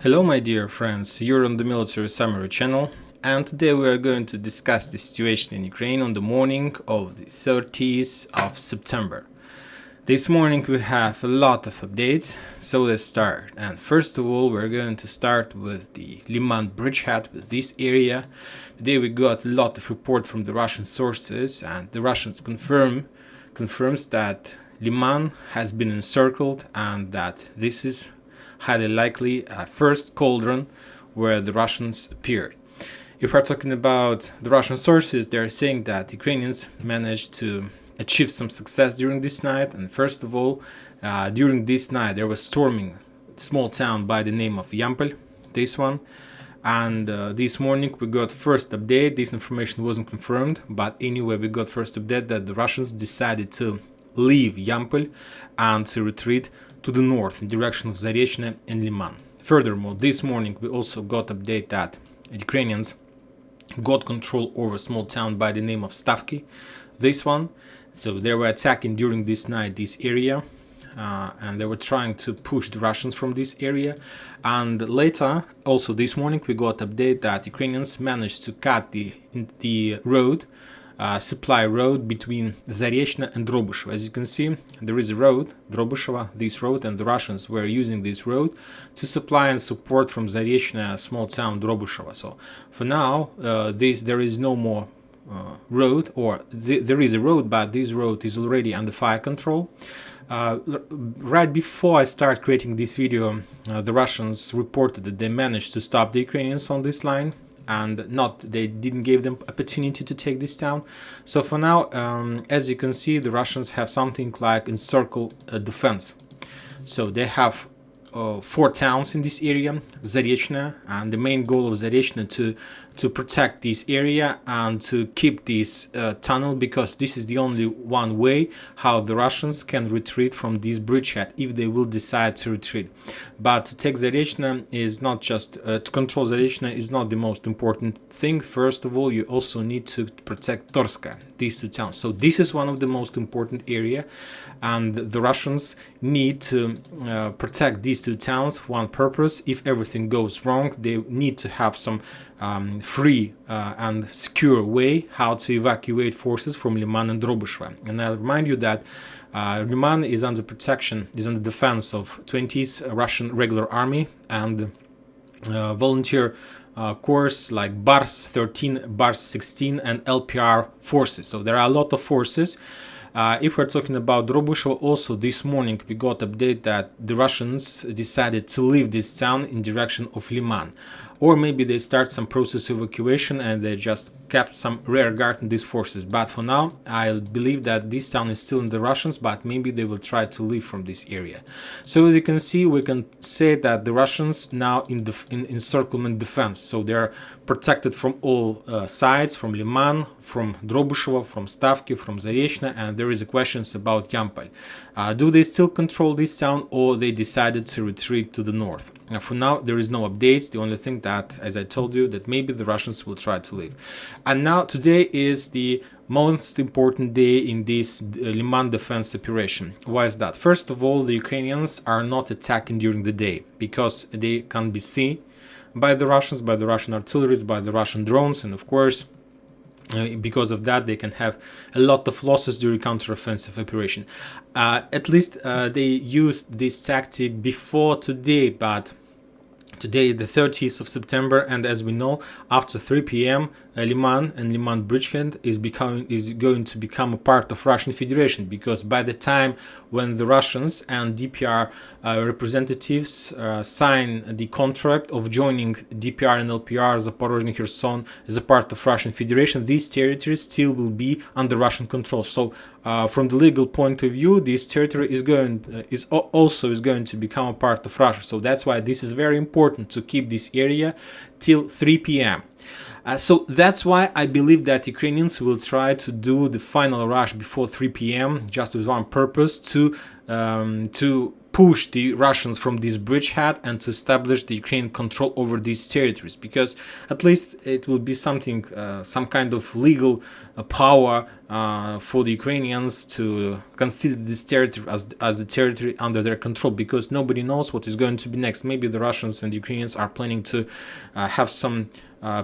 Hello my dear friends, you're on the Military Summary channel, and today we are going to discuss the situation in Ukraine on the morning of the 30th of September. This morning we have a lot of updates, so let's start. And first of all, we're going to start with the Liman bridgehead, with this area. Today we got a lot of report from the Russian sources, and the Russians confirms that Liman has been encircled and that this is highly likely first cauldron where the Russians appeared. If we're talking about the Russian sources, they're saying that Ukrainians managed to achieve some success during this night. And first of all, during this night there was storming a small town by the name of Yampol, this one. And this morning we got first update. This information wasn't confirmed, but anyway we got first update that the Russians decided to leave Yampol and to retreat to the north in direction of Zarechne and Liman. Furthermore, this morning we also got update that Ukrainians got control over a small town by the name of Stavki, this one. So they were attacking during this night this area, and they were trying to push the Russians from this area. And later, also this morning, we got update that Ukrainians managed to cut the road, supply road between Zarechne and Drobyshevo. As you can see, there is a road, Drobyshevo, this road, and the Russians were using this road to supply and support from Zarechne, a small town Drobyshevo. So for now, there is no more road, or there is a road, but this road is already under fire control. Right before I start creating this video, the Russians reported that they managed to stop the Ukrainians on this line, and they didn't give them opportunity to take this town. So for now, as you can see, the Russians have something like encircle defense. So they have 4 towns in this area, Zarechne, and the main goal of Zarechne to protect this area and to keep this tunnel, because this is the only one way how the Russians can retreat from this bridgehead if they will decide to retreat. But to take Zarechne is not just to control Zarechne is not the most important thing. First of all, you also need to protect Torska, these 2 towns. So this is one of the most important area, and the Russians need to protect these 2 towns for one purpose. If everything goes wrong, they need to have some free and secure way how to evacuate forces from Liman and Drobyshevo. And I'll remind you that Liman is under protection, is under defense of 20th Russian regular army and volunteer corps like Bars 13, Bars 16 and LPR forces. So there are a lot of forces. If we're talking about Drobyshevo, also this morning we got update that the Russians decided to leave this town in direction of Liman. Or maybe they start some process of evacuation and they just kept some rear guard in these forces. But for now, I believe that this town is still in the Russians, but maybe they will try to leave from this area. So as you can see, we can say that the Russians now in encirclement defense. So they are protected from all sides, from Liman, from Drobyshevo, from Stavki, from Zarechne, and there is a questions about Yampol. Do they still control this town, or they decided to retreat to the north? Now, for now, there is no updates. The only thing that, as I told you, that maybe the Russians will try to leave. And now today is the most important day in this Liman defense operation. Why is that? First of all, the Ukrainians are not attacking during the day because they can be seen by the Russians, by the Russian artillery, by the Russian drones, and of course, because of that, they can have a lot of losses during counteroffensive operation. At least they used this tactic before today, but today is the 30th of September, and as we know, after 3 p.m. Liman and Liman bridgehead is going to become a part of Russian Federation, because by the time when the Russians and DPR representatives sign the contract of joining DPR and LPR, Zaporozhye and Kherson as a part of Russian Federation, these territories still will be under Russian control. So from the legal point of view, this territory is also going to become a part of Russia. So that's why this is very important to keep this area till 3 p.m. So that's why I believe that Ukrainians will try to do the final rush before 3 p.m. just with one purpose, to push the Russians from this bridgehead and to establish the Ukrainian control over these territories, because at least it will be something, some kind of legal power for the Ukrainians to consider this territory as the territory under their control, because nobody knows what is going to be next. Maybe the Russians and the Ukrainians are planning to have some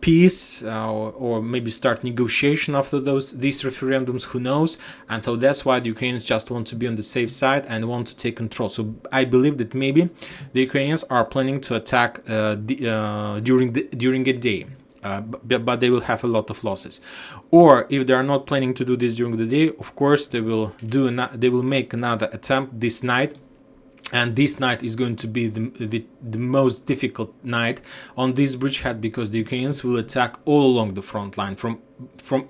peace, or maybe start negotiation after these referendums, who knows. And so that's why the Ukrainians just want to be on the safe side and want to take control. So I believe that maybe the Ukrainians are planning to attack during a day. But they will have a lot of losses. Or if they are not planning to do this during the day, of course they will make another attempt this night. And this night is going to be the most difficult night on this bridgehead, because the Ukrainians will attack all along the front line from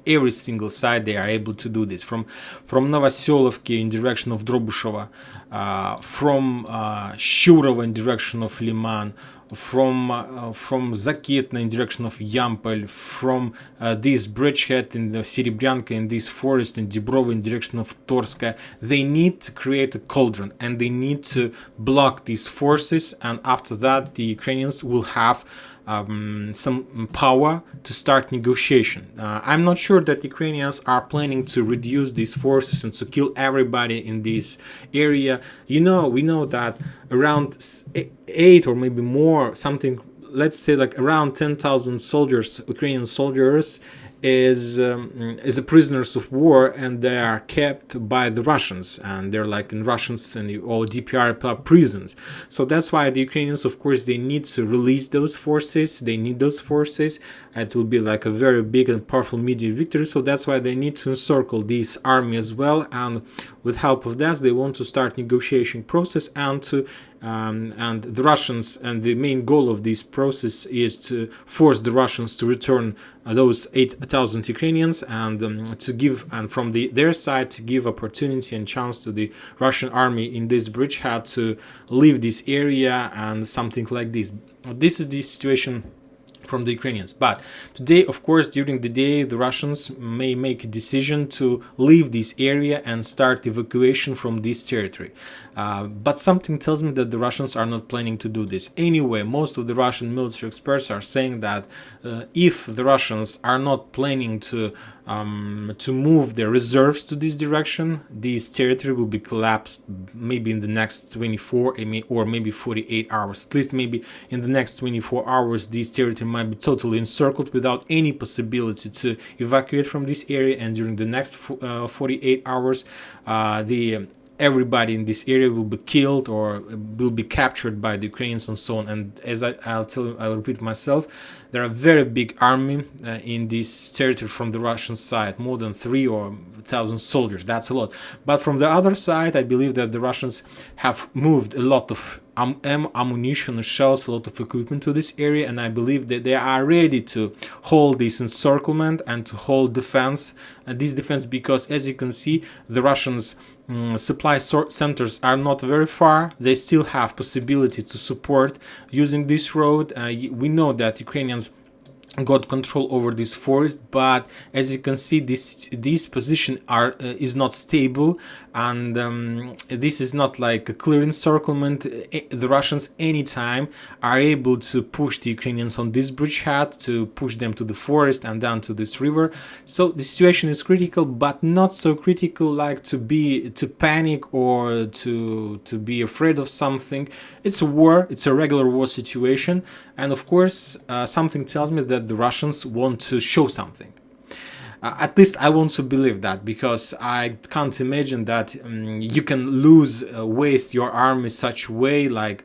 every single side. They are able to do this from Novoselovki in direction of Drobushova, from Shurova in direction of Liman, from Zakitna in direction of Yampol, from this bridgehead in the Serebryanka, in this forest in Dibrovo in direction of Torska. They need to create a cauldron, and they need to block these forces, and after that the Ukrainians will have some power to start negotiation. I'm not sure that Ukrainians are planning to reduce these forces and to kill everybody in this area. We know that around 8 or maybe more, something, let's say like around 10,000 soldiers, Ukrainian soldiers, is a prisoners of war, and they are kept by the Russians, and they're like in Russians and or DPR prisons. So that's why the Ukrainians, of course, they need to release those forces. They need those forces. It will be like a very big and powerful immediate victory. So that's why they need to encircle this army as well, and with help of that, they want to start negotiation process, and the Russians, and the main goal of this process is to force the Russians to return those 8,000 Ukrainians, and to give, and from their side, to give opportunity and chance to the Russian army in this bridgehead to leave this area, and something like this. This is the situation from the Ukrainians. But today, of course, during the day, the Russians may make a decision to leave this area and start evacuation from this territory. But something tells me that the Russians are not planning to do this. Anyway, most of the Russian military experts are saying that if the Russians are not planning to move their reserves to this direction, this territory will be collapsed maybe in the next 24 or maybe 48 hours. At least maybe in the next 24 hours, this territory might be totally encircled without any possibility to evacuate from this area. And during the next 48 hours, everybody in this area will be killed or will be captured by the Ukrainians and so on. And as I'll repeat myself, there are very big army in this territory from the Russian side, more than 3,000 soldiers. That's a lot. But from the other side, I believe that the Russians have moved a lot of ammunition, shells, a lot of equipment to this area, and I believe that they are ready to hold this encirclement and to hold defense, because as you can see, the Russians supply centers are not very far. They still have possibility to support using this road. We know that Ukrainians got control over this forest, but as you can see, this position is not stable, and this is not like a clear encirclement. The Russians anytime are able to push the Ukrainians on this bridgehead, to push them to the forest and down to this river. So the situation is critical, but not so critical like to panic or to be afraid of something. It's a war, it's a regular war situation, and of course something tells me that the Russians want to show something. At least I want to believe that, because I can't imagine that you can waste your army such a way, like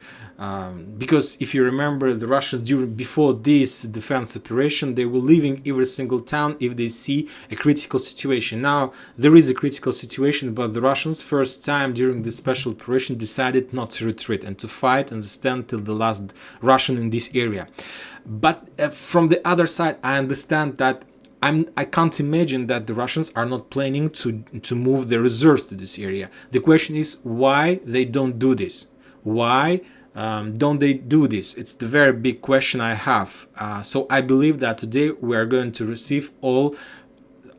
because if you remember, the Russians before this defense operation, they were leaving every single town if they see a critical situation. Now there is a critical situation, but the Russians first time during this special operation decided not to retreat and to fight and stand till the last Russian in this area. But from the other side, I understand that I can't imagine that the Russians are not planning to move their reserves to this area. The question is why they don't do this. Why don't they do this? It's the very big question I have. So I believe that today we are going to receive all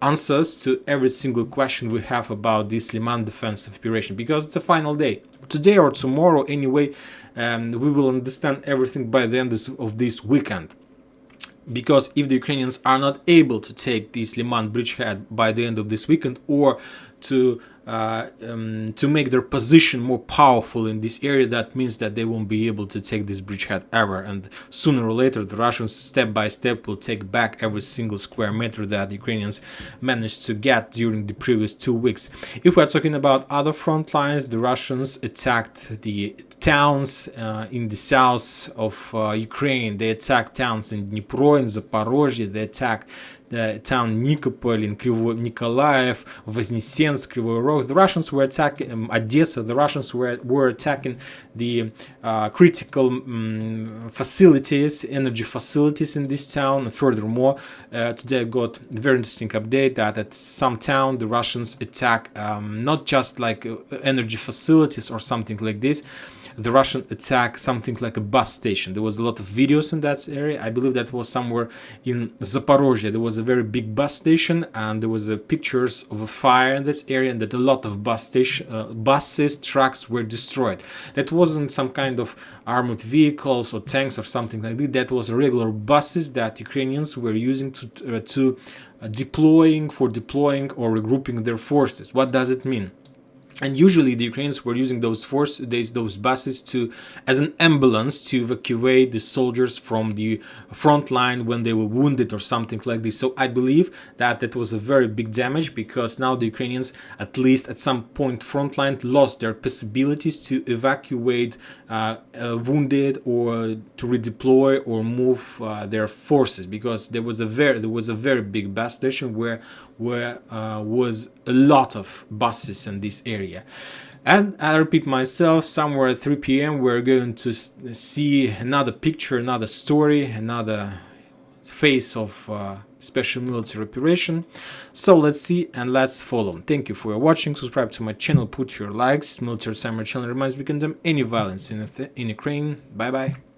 answers to every single question we have about this Liman defensive operation, because it's the final day. Today or tomorrow anyway, we will understand everything by the end of this weekend. because if the Ukrainians are not able to take this Liman bridgehead by the end of this weekend, or to make their position more powerful in this area, that means that they won't be able to take this bridgehead ever, and sooner or later the Russians step by step will take back every single square meter that the Ukrainians managed to get during the previous 2 weeks. If we're talking about other front lines, the Russians attacked the towns in the south of Ukraine. They attacked towns in Dnipro, in Zaporozhye. They attacked the town Nikopol, in Nikolaev, Voznесенsk, Kryvyi Rog. The Russians were attacking Odessa. The Russians were attacking the critical facilities, energy facilities in this town. Furthermore, today I got a very interesting update that at some town the Russians attack not just like energy facilities or something like this. The Russian attack something like a bus station. There was a lot of videos in that area. I believe that was somewhere in Zaporozhye. There was a very big bus station, and there was pictures of a fire in this area, and that a lot of buses, trucks were destroyed. That wasn't some kind of armored vehicles or tanks or something like that. That was regular buses that Ukrainians were using to deploying or regrouping their forces. What does it mean? And usually the Ukrainians were using those buses as an ambulance to evacuate the soldiers from the front line when they were wounded or something like this. So I believe that was a very big damage, because now the Ukrainians, at least at some point, front line lost their possibilities to evacuate wounded or to redeploy or move their forces, because there was a very big bus station where was a lot of buses in this area. And I repeat myself, somewhere at 3 p.m. we're going to see another picture, another story, another phase of special military operation. So let's see and let's follow. Thank you for watching. Subscribe to my channel, put your likes. Military Summer channel reminds me to condemn any violence in Ukraine. Bye bye.